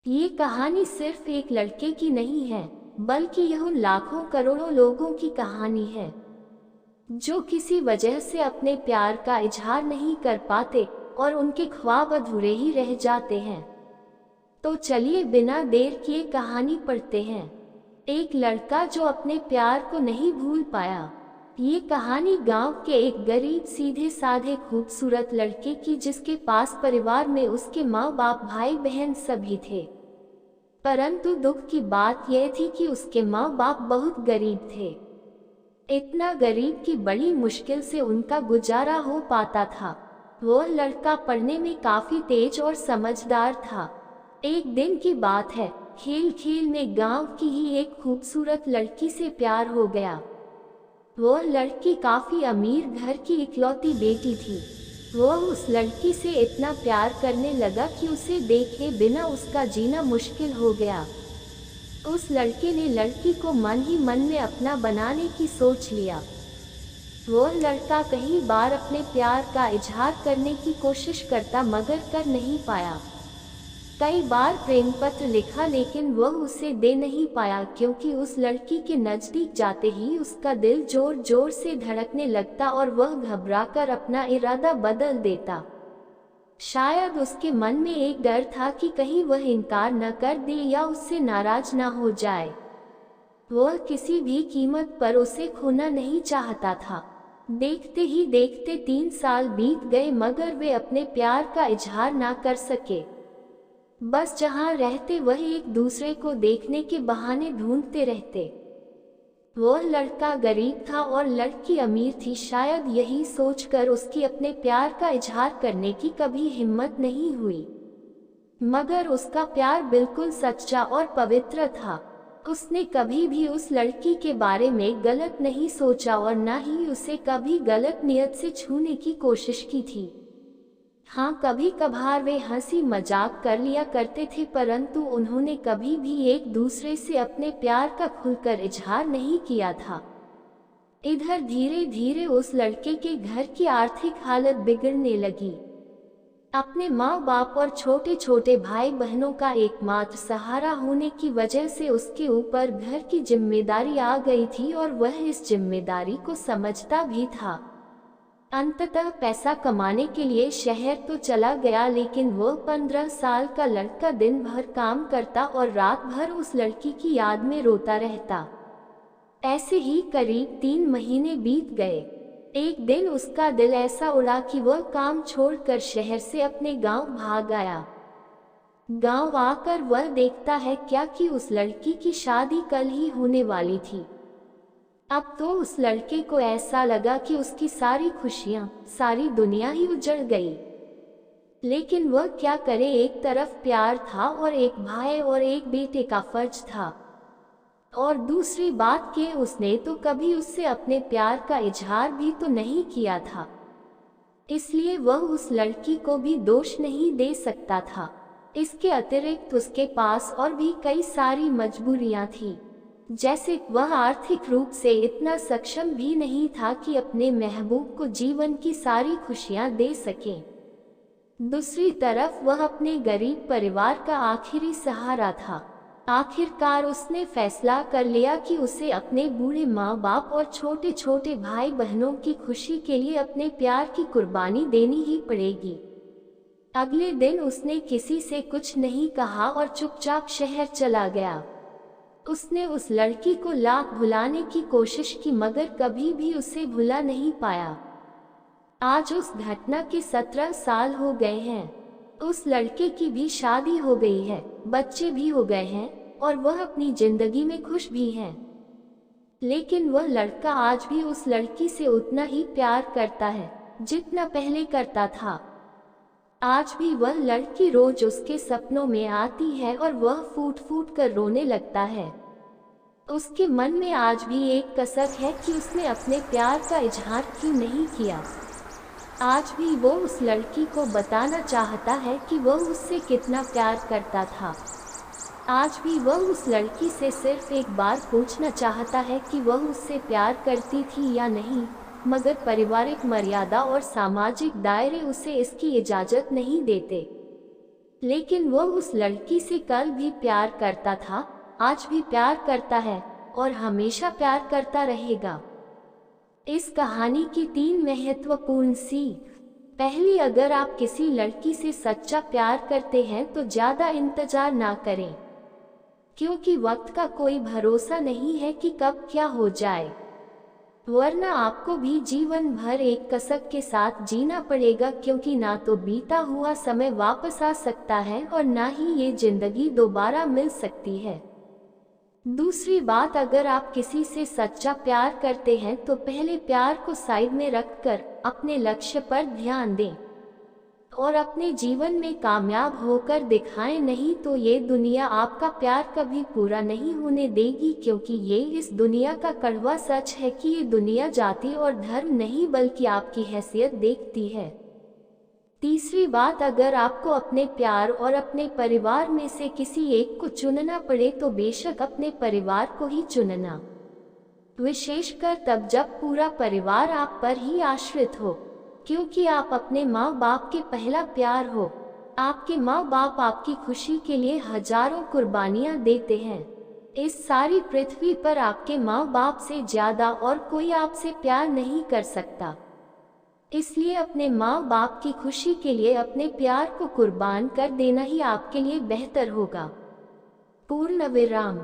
ये कहानी सिर्फ एक लड़के की नहीं है, बल्कि यह उन लाखों करोड़ों लोगों की कहानी है जो किसी वजह से अपने प्यार का इजहार नहीं कर पाते और उनके ख्वाब अधूरे ही रह जाते हैं। तो चलिए बिना देर किए कहानी पढ़ते हैं। एक लड़का जो अपने प्यार को नहीं भूल पाया। ये कहानी गांव के एक गरीब सीधे साधे खूबसूरत लड़के की, जिसके पास परिवार में उसके माँ बाप भाई बहन सभी थे। परंतु दुख की बात यह थी कि उसके माँ बाप बहुत गरीब थे। इतना गरीब कि बड़ी मुश्किल से उनका गुजारा हो पाता था। वो लड़का पढ़ने में काफी तेज और समझदार था। एक दिन की बात है, खेल खेल में गांव की ही एक खूबसूरत लड़की से प्यार हो गया। वो लड़की काफी अमीर घर की इकलौती बेटी थी। वो उस लड़की से इतना प्यार करने लगा कि उसे देखे बिना उसका जीना मुश्किल हो गया। उस लड़के ने लड़की को मन ही मन में अपना बनाने की सोच लिया। वो लड़का कई बार अपने प्यार का इजहार करने की कोशिश करता, मगर कर नहीं पाया। कई बार प्रेम पत्र लिखा, लेकिन वह उसे दे नहीं पाया, क्योंकि उस लड़की के नजदीक जाते ही उसका दिल जोर जोर से धड़कने लगता और वह घबराकर अपना इरादा बदल देता। शायद उसके मन में एक डर था कि कहीं वह इनकार न कर दे या उससे नाराज न हो जाए। वह किसी भी कीमत पर उसे खोना नहीं चाहता था। देखते ही देखते 3 साल बीत गए, मगर वे अपने प्यार का इजहार ना कर सके। बस जहाँ रहते वह एक दूसरे को देखने के बहाने ढूंढते रहते। वो लड़का गरीब था और लड़की अमीर थी। शायद यही सोचकर उसकी अपने प्यार का इजहार करने की कभी हिम्मत नहीं हुई, मगर उसका प्यार बिल्कुल सच्चा और पवित्र था। उसने कभी भी उस लड़की के बारे में गलत नहीं सोचा और न ही उसे कभी गलत नियत से छूने की कोशिश की थी। हाँ, कभी कभार वे हंसी मजाक कर लिया करते थे, परंतु उन्होंने कभी भी एक दूसरे से अपने प्यार का खुलकर इजहार नहीं किया था। इधर धीरे धीरे उस लड़के के घर की आर्थिक हालत बिगड़ने लगी। अपने माँ बाप और छोटे छोटे भाई बहनों का एकमात्र सहारा होने की वजह से उसके ऊपर घर की जिम्मेदारी आ गई थी और वह इस जिम्मेदारी को समझता भी था। अंततः पैसा कमाने के लिए शहर तो चला गया, लेकिन वो 15 साल का लड़का दिन भर काम करता और रात भर उस लड़की की याद में रोता रहता। ऐसे ही करीब 3 महीने बीत गए। एक दिन उसका दिल ऐसा उड़ा कि वह काम छोड़कर शहर से अपने गांव भाग आया। गांव आकर वह देखता है क्या कि उस लड़की की शादी कल ही होने वाली थी। अब तो उस लड़के को ऐसा लगा कि उसकी सारी खुशियां, सारी दुनिया ही उजड़ गई। लेकिन वह क्या करे, एक तरफ प्यार था और एक भाई और एक बेटे का फर्ज था, और दूसरी बात कि उसने तो कभी उससे अपने प्यार का इजहार भी तो नहीं किया था। इसलिए वह उस लड़की को भी दोष नहीं दे सकता था। इसके अतिरिक्त उसके पास और भी कई सारी मजबूरियां थी, जैसे वह आर्थिक रूप से इतना सक्षम भी नहीं था कि अपने महबूब को जीवन की सारी खुशियां दे सके। दूसरी तरफ वह अपने गरीब परिवार का आखिरी सहारा था। आखिरकार उसने फैसला कर लिया कि उसे अपने बूढ़े माँ बाप और छोटे छोटे भाई बहनों की खुशी के लिए अपने प्यार की कुर्बानी देनी ही पड़ेगी। अगले दिन उसने किसी से कुछ नहीं कहा और चुपचाप शहर चला गया। उसने उस लड़की को लाख भुलाने की कोशिश की, मगर कभी भी उसे भुला नहीं पाया। आज उस घटना के 17 साल हो गए हैं। उस लड़के की भी शादी हो गई है, बच्चे भी हो गए हैं और वह अपनी जिंदगी में खुश भी है। लेकिन वह लड़का आज भी उस लड़की से उतना ही प्यार करता है जितना पहले करता था। आज भी वह लड़की रोज उसके सपनों में आती है और वह फूट फूट कर रोने लगता है। उसके मन में आज भी एक कसक है कि उसने अपने प्यार का इजहार क्यों नहीं किया। आज भी वो उस लड़की को बताना चाहता है कि वह उससे कितना प्यार करता था। आज भी वह उस लड़की से सिर्फ एक बार पूछना चाहता है कि वह उससे प्यार करती थी या नहीं, मगर पारिवारिक मर्यादा और सामाजिक दायरे उसे इसकी इजाजत नहीं देते। लेकिन वो उस लड़की से कल भी प्यार करता था, आज भी प्यार करता है और हमेशा प्यार करता रहेगा। इस कहानी की 3 महत्वपूर्ण सीख। पहली, अगर आप किसी लड़की से सच्चा प्यार करते हैं तो ज़्यादा इंतजार ना करें, क्योंकि वक्त का कोई भरोसा नहीं है कि कब क्या हो जाए, वरना आपको भी जीवन भर एक कसक के साथ जीना पड़ेगा, क्योंकि ना तो बीता हुआ समय वापस आ सकता है और ना ही ये जिंदगी दोबारा मिल सकती है। दूसरी बात, अगर आप किसी से सच्चा प्यार करते हैं तो पहले प्यार को साइड में रखकर अपने लक्ष्य पर ध्यान दें और अपने जीवन में कामयाब होकर दिखाएं, नहीं तो ये दुनिया आपका प्यार कभी पूरा नहीं होने देगी, क्योंकि ये इस दुनिया का कड़वा सच है कि ये दुनिया जाति और धर्म नहीं बल्कि आपकी हैसियत देखती है। तीसरी बात, अगर आपको अपने प्यार और अपने परिवार में से किसी एक को चुनना पड़े तो बेशक अपने परिवार को ही चुनना, विशेषकर तब जब पूरा परिवार आप पर ही आश्रित हो, क्योंकि आप अपने माँ बाप के पहला प्यार हो। आपके माँ बाप आपकी खुशी के लिए हजारों कुर्बानियाँ देते हैं। इस सारी पृथ्वी पर आपके माँ बाप से ज्यादा और कोई आपसे प्यार नहीं कर सकता। इसलिए अपने माँ बाप की खुशी के लिए अपने प्यार को कुर्बान कर देना ही आपके लिए बेहतर होगा। पूर्ण विराम।